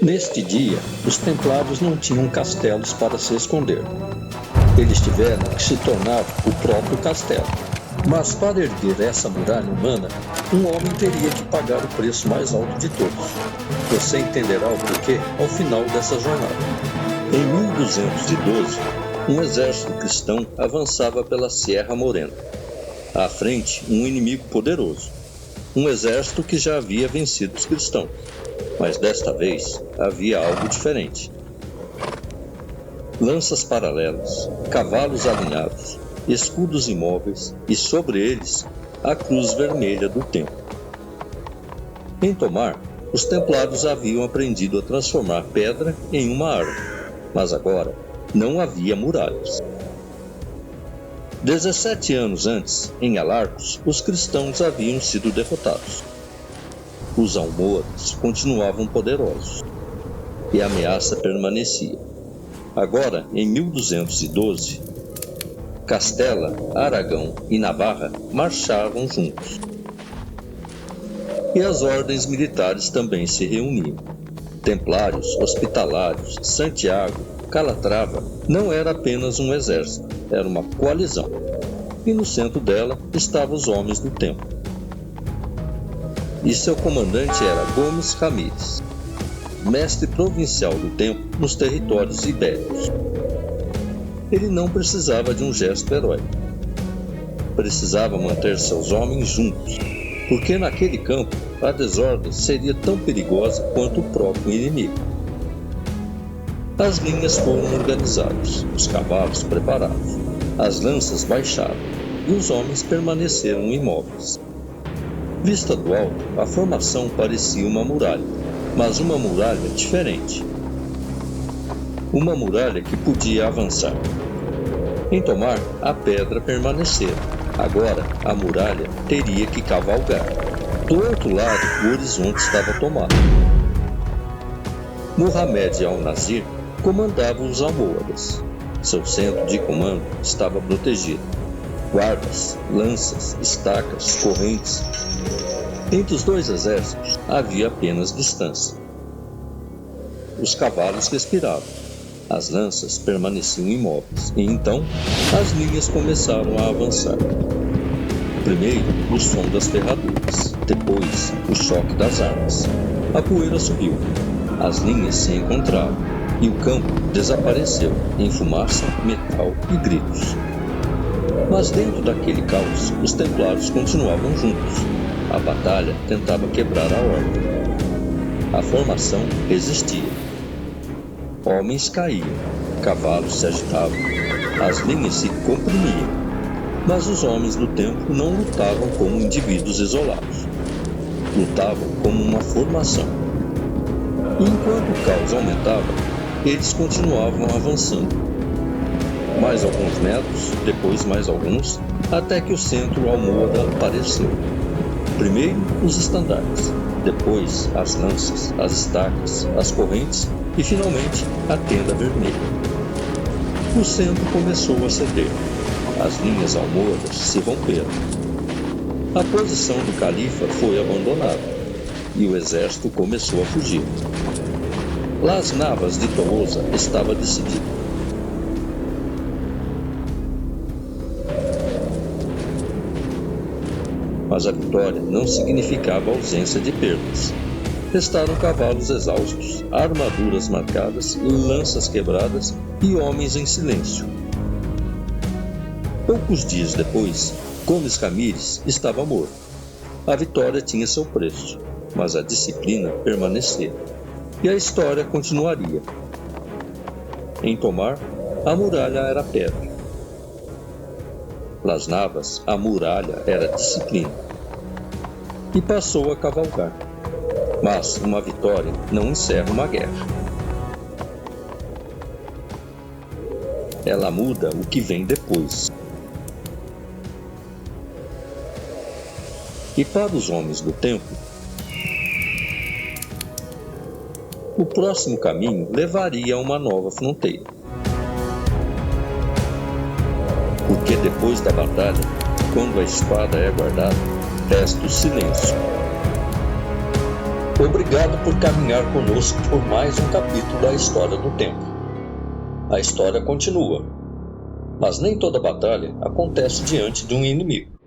Neste dia, os templários não tinham castelos para se esconder. Eles tiveram que se tornar o próprio castelo. Mas para erguer essa muralha humana, um homem teria que pagar o preço mais alto de todos. Você entenderá o porquê ao final dessa jornada. Em 1212, um exército cristão avançava pela Sierra Morena. À frente, um inimigo poderoso. Um exército que já havia vencido os cristãos. Mas desta vez havia algo diferente. Lanças paralelas, cavalos alinhados, escudos imóveis e sobre eles a cruz vermelha do templo. Em Tomar, os templários haviam aprendido a transformar pedra em uma arma, mas agora não havia muralhas. 17 anos antes, em Alarcos, os cristãos haviam sido derrotados. Os almohades continuavam poderosos e a ameaça permanecia. Agora, em 1212, Castela, Aragão e Navarra marchavam juntos. E as ordens militares também se reuniam. Templários, Hospitalários, Santiago, Calatrava não era apenas um exército, era uma coalizão. E no centro dela estavam os homens do templo. E seu comandante era Gomes Ramírez, mestre provincial do templo nos territórios ibéricos. Ele não precisava de um gesto heróico. Precisava manter seus homens juntos, porque naquele campo a desordem seria tão perigosa quanto o próprio inimigo. As linhas foram organizadas, os cavalos preparados, as lanças baixaram e os homens permaneceram imóveis. Vista do alto, a formação parecia uma muralha, mas uma muralha diferente. Uma muralha que podia avançar. Em Tomar, a pedra permanecera. Agora, a muralha teria que cavalgar. Do outro lado, o horizonte estava tomado. Muhammad al-Nazir comandava os almohadas. Seu centro de comando estava protegido. Guardas, lanças, estacas, correntes. Entre os dois exércitos havia apenas distância. Os cavalos respiravam. As lanças permaneciam imóveis, e então as linhas começaram a avançar. Primeiro, o som das ferraduras, depois, o choque das armas. A poeira subiu, as linhas se encontraram, e o campo desapareceu em fumaça, metal e gritos. Mas dentro daquele caos, os templários continuavam juntos. A batalha tentava quebrar a ordem. A formação resistia. Homens caíam, cavalos se agitavam, as linhas se comprimiam, mas os homens do templo não lutavam como indivíduos isolados. Lutavam como uma formação. E enquanto o caos aumentava, eles continuavam avançando. Mais alguns metros, depois mais alguns, até que o centro almôada apareceu. Primeiro os estandartes, depois as lanças, as estacas, as correntes e finalmente a tenda vermelha. O centro começou a ceder. As linhas almohadas se romperam. A posição do califa foi abandonada e o exército começou a fugir. Las Navas de Tolosa estava decidido. Mas a vitória não significava ausência de perdas. Restaram cavalos exaustos, armaduras marcadas, lanças quebradas e homens em silêncio. Poucos dias depois, Gomes Ramírez estava morto. A vitória tinha seu preço, mas a disciplina permanecia. E a história continuaria. Em Tomar, a muralha era pedra. Las Navas, a muralha era disciplina. E passou a cavalgar. Mas uma vitória não encerra uma guerra. Ela muda o que vem depois. E para os homens do templo, o próximo caminho levaria a uma nova fronteira. Porque depois da batalha, quando a espada é guardada, resta o silêncio. Obrigado por caminhar conosco por mais um capítulo da História do Tempo. A história continua, mas nem toda batalha acontece diante de um inimigo.